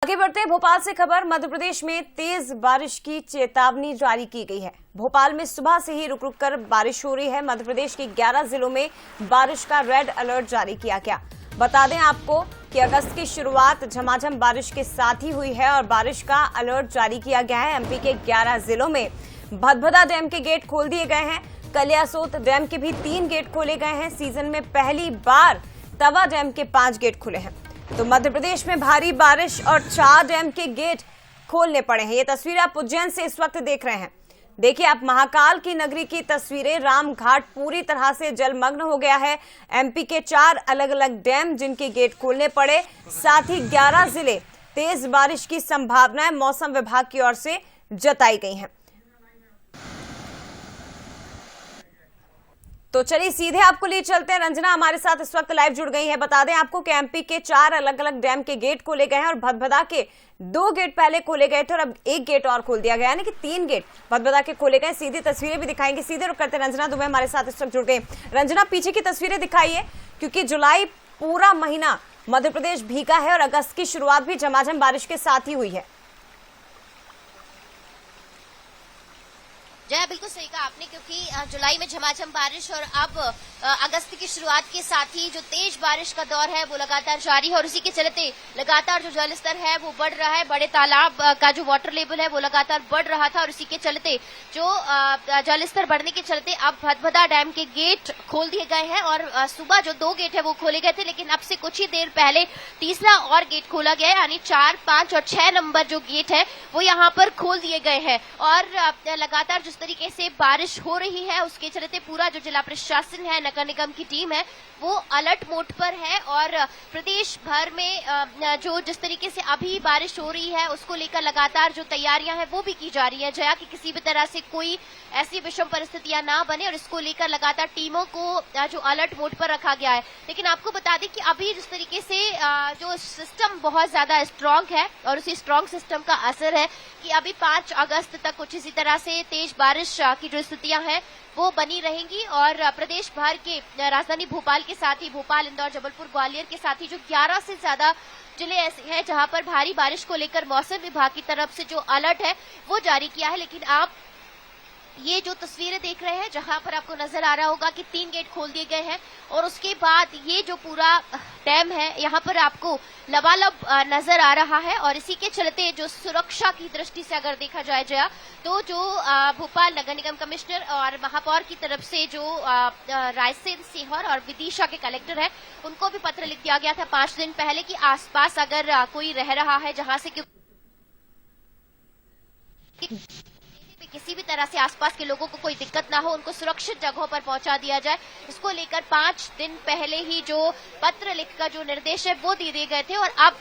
आगे बढ़ते हैं भोपाल से खबर। मध्य प्रदेश में तेज बारिश की चेतावनी जारी की गई है। भोपाल में सुबह से ही रुक रुक कर बारिश हो रही है। मध्य प्रदेश के 11 जिलों में बारिश का रेड अलर्ट जारी किया गया। बता दें आपको कि अगस्त की शुरुआत झमाझम बारिश के साथ ही हुई है और बारिश का अलर्ट जारी किया गया है। एमपी के 11 जिलों में भदभदा डैम के गेट खोल दिए गए हैं। कलियासोत डैम के भी 3 गेट खोले गए हैं। सीजन में पहली बार तवा डैम के 5 गेट खुले हैं। तो मध्य प्रदेश में भारी बारिश और 4 डैम के गेट खोलने पड़े हैं। ये तस्वीरें आप उज्जैन से इस वक्त देख रहे हैं। देखिए आप महाकाल की नगरी की तस्वीरें। रामघाट पूरी तरह से जलमग्न हो गया है। एमपी के 4 अलग अलग डैम जिनके गेट खोलने पड़े, साथ ही 11 जिले तेज बारिश की संभावनाएं मौसम विभाग की ओर से जताई गई हैं। तो चलिए सीधे आपको ले चलते हैं। रंजना हमारे साथ इस वक्त लाइव जुड़ गई है। बता दें आपको कि एमपी के 4 अलग अलग डैम के गेट खोले गए हैं और भदभदा के 2 गेट पहले खोले गए थे और अब 1 गेट और खोल दिया गया, यानी कि 3 गेट भदभदा के खोले गए। सीधी तस्वीरें भी दिखाएंगे। सीधे रुक करते रंजना दुबे हमारे साथ इस वक्त जुड़ गई। रंजना, पीछे की तस्वीरें दिखाइए, क्योंकि जुलाई पूरा महीना मध्य प्रदेश भीगा है और अगस्त की शुरुआत भी झमाझम बारिश के साथ ही हुई है। जया, बिल्कुल सही कहा आपने, क्योंकि जुलाई में झमाझम बारिश और अब अगस्त की शुरुआत के साथ ही जो तेज बारिश का दौर है वो लगातार जारी है और इसी के चलते लगातार जो जलस्तर है वो बढ़ रहा है। बड़े तालाब का जो वाटर लेवल है वो लगातार बढ़ रहा था और इसी के चलते जो जलस्तर बढ़ने के चलते अब भदभदा डैम के गेट खोल दिए गए हैं और सुबह जो 2 गेट है वो खोले गए थे, लेकिन अब से कुछ ही देर पहले तीसरा और गेट खोला गया है, यानी 4, 5 और 6 नंबर जो गेट है वो यहाँ पर खोल दिए गए हैं। और लगातार जिस तरीके से बारिश हो रही है उसके चलते पूरा जो जिला प्रशासन है, नगर निगम की टीम है, वो अलर्ट मोड पर है और प्रदेश भर में जो जिस तरीके से अभी बारिश हो रही है उसको लेकर लगातार जो तैयारियां हैं वो भी की जा रही है, जया, कि किसी भी तरह से कोई ऐसी विषम परिस्थितियां ना बने और इसको लेकर लगातार टीमों को जो अलर्ट मोड पर रखा गया है। लेकिन आपको बता दें कि अभी जिस तरीके से जो सिस्टम बहुत ज्यादा स्ट्रांग है और उसी स्ट्रांग सिस्टम का असर है कि अभी 5 अगस्त तक कुछ इसी तरह से तेज बारिश की जो स्थितियां हैं वो बनी रहेंगी और प्रदेश भर के राजधानी भोपाल के साथ ही भोपाल, इंदौर, जबलपुर, ग्वालियर के साथ ही जो 11 से ज्यादा जिले ऐसे हैं जहां पर भारी बारिश को लेकर मौसम विभाग की तरफ से जो अलर्ट है वो जारी किया है। लेकिन आप ये जो तस्वीरें देख रहे हैं जहां पर आपको नजर आ रहा होगा कि 3 गेट खोल दिए गए हैं और उसके बाद ये जो पूरा डैम है यहाँ पर आपको लबालब नजर आ रहा है और इसी के चलते जो सुरक्षा की दृष्टि से अगर देखा जाए जया, तो जो भोपाल नगर निगम कमिश्नर और महापौर की तरफ से जो रायसेन, सीहोर और विदिशा के कलेक्टर है उनको भी पत्र लिख दिया गया था 5 दिन पहले कि आसपास अगर कोई रह रहा है जहां से किसी भी तरह से आसपास के लोगों को कोई दिक्कत ना हो, उनको सुरक्षित जगहों पर पहुंचा दिया जाए। इसको लेकर 5 दिन पहले ही जो पत्र लिखकर जो निर्देश है वो दे दिए गए थे और अब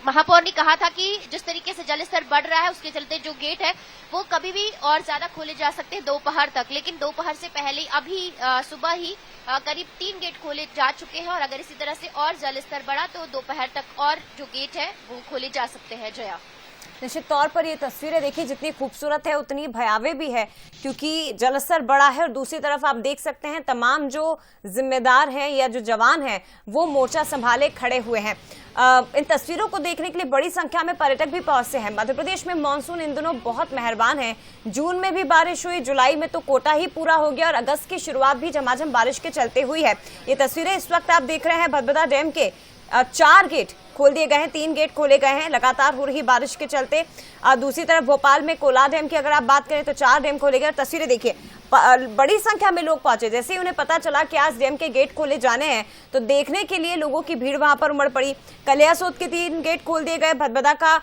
महापौर ने कहा था कि जिस तरीके से जलस्तर बढ़ रहा है उसके चलते जो गेट है वो कभी भी और ज्यादा खोले जा सकते हैं दोपहर तक, लेकिन दोपहर से पहले अभी सुबह ही करीब 3 गेट खोले जा चुके हैं और अगर इसी तरह से और जलस्तर बढ़ा तो दोपहर तक और जो गेट है वो खोले जा सकते हैं। जया, निश्चित तौर पर ये तस्वीरें देखिए, जितनी खूबसूरत है उतनी भयावह भी है, क्योंकि जलस्तर बड़ा है और दूसरी तरफ आप देख सकते हैं तमाम जो जिम्मेदार हैं या जो जवान हैं वो मोर्चा संभाले खड़े हुए हैं। इन तस्वीरों को देखने के लिए बड़ी संख्या में पर्यटक भी पहुंचते हैं। मध्य प्रदेश में मानसून इन दिनों बहुत मेहरबान है। जून में भी बारिश हुई, जुलाई में तो कोटा ही पूरा हो गया और अगस्त की शुरुआत भी झमाझम बारिश के चलते हुई है। ये तस्वीरें इस वक्त आप देख रहे हैं भदभदा डैम के 4 गेट खोल दिए गए हैं, 3 गेट खोले गए हैं लगातार हो रही बारिश के चलते। दूसरी तरफ भोपाल में कोला डैम की अगर आप बात करें तो 4 डैम खोले गए। तस्वीरें देखिए, बड़ी संख्या में लोग पहुंचे। जैसे ही उन्हें पता चला कि आज डैम के गेट खोले जाने हैं तो देखने के लिए लोगों की भीड़ वहां पर उमड़ पड़ी। कलियासोत के 3 गेट खोल दिए गए, भदभदा का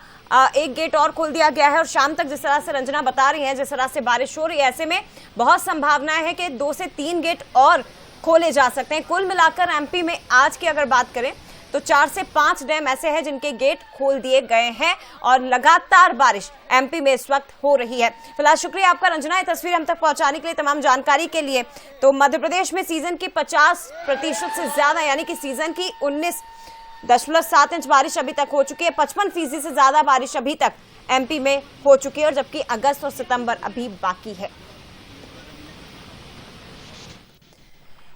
1 गेट और खोल दिया गया है और शाम तक जिस तरह से रंजना बता रही है, जिस तरह से बारिश हो रही है, ऐसे में बहुत संभावनाएं है कि 2 से 3 गेट और खोले जा सकते हैं। कुल मिलाकर एमपी में आज की अगर बात करें तो 4 से 5 डैम ऐसे हैं जिनके गेट खोल दिए गए हैं और लगातार बारिश एमपी में इस वक्त हो रही है। फिलहाल शुक्रिया आपका रंजना, ये तस्वीर हम तक पहुंचाने के लिए, तमाम जानकारी के लिए। तो मध्य प्रदेश में सीजन की 50% से ज्यादा यानी कि सीजन की 19.7 इंच बारिश अभी तक हो चुकी है। 55% से ज्यादा बारिश अभी तक एमपी में हो चुकी है और जबकि अगस्त और सितंबर अभी बाकी है।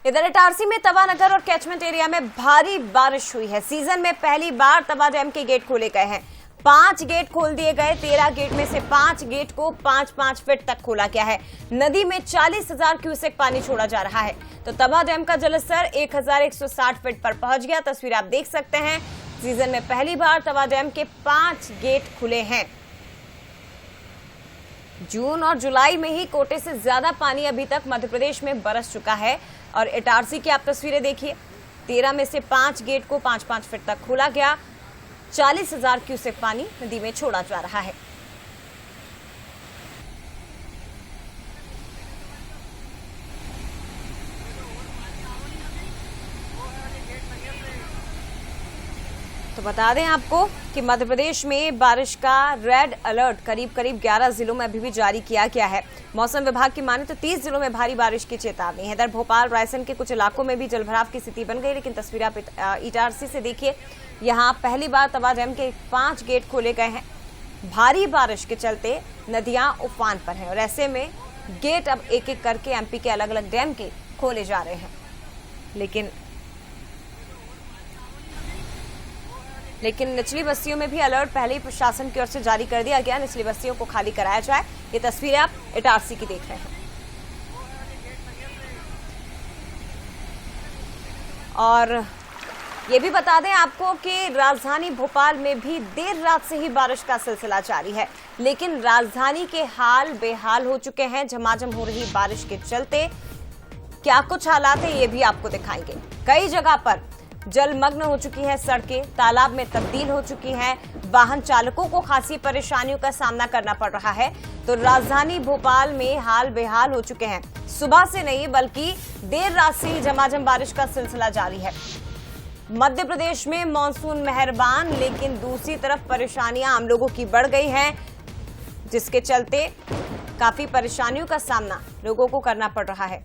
इधर इटारसी में तवा नगर और कैचमेंट एरिया में भारी बारिश हुई है। सीजन में पहली बार तवा डैम के गेट खोले गए हैं। 5 गेट खोल दिए गए। 13 गेट में से 5 गेट को 5-5 फीट तक खोला गया है। नदी में 40,000 क्यूसेक पानी छोड़ा जा रहा है। तो तवा डैम का जलस्तर 1160 फीट पर पहुंच गया। तस्वीर आप देख सकते हैं। सीजन में पहली बार तवा डैम के 5 गेट खुले हैं। जून और जुलाई में ही कोटे से ज्यादा पानी अभी तक मध्य प्रदेश में बरस चुका है। और इटारसी की आप तस्वीरें देखिए। 13 में से 5 गेट को 5-5 फीट तक खोला गया। 40,000 क्यूसेक पानी नदी में छोड़ा जा रहा है। तो बता दें आपको कि मध्य प्रदेश में बारिश का रेड अलर्ट करीब 11 जिलों में अभी भी जारी किया गया है। मौसम विभाग की माने तो 30 जिलों में भारी बारिश की चेतावनी है। इधर भोपाल, रायसेन के कुछ इलाकों में भी जलभराव की स्थिति बन गई। लेकिन तस्वीर आप इटारसी से देखिए। यहां पहली बार तवा डैम के 5 गेट खोले गए हैं। भारी बारिश के चलते नदियां उफान पर हैं और ऐसे में गेट अब एक एक करके एमपी के अलग अलग डैम के खोले जा रहे हैं। लेकिन निचली बस्तियों में भी अलर्ट पहले ही प्रशासन की ओर से जारी कर दिया गया। निचली बस्तियों को खाली कराया जाए। ये तस्वीरें आप इटारसी की देख रहे हैं। और ये भी बता दें आपको कि राजधानी भोपाल में भी देर रात से ही बारिश का सिलसिला जारी है। लेकिन राजधानी के हाल बेहाल हो चुके हैं। झमाझम हो रही बारिश के चलते क्या कुछ हालात है ये भी आपको दिखाएंगे। कई जगह पर जलमग्न हो चुकी है सड़कें, तालाब में तब्दील हो चुकी हैं। वाहन चालकों को खासी परेशानियों का सामना करना पड़ रहा है। तो राजधानी भोपाल में हाल बेहाल हो चुके हैं। सुबह से नहीं बल्कि देर रात से ही झमाझम बारिश का सिलसिला जारी है। मध्य प्रदेश में मॉनसून मेहरबान, लेकिन दूसरी तरफ परेशानियां आम लोगों की बढ़ गई हैं, जिसके चलते काफी परेशानियों का सामना लोगों को करना पड़ रहा है।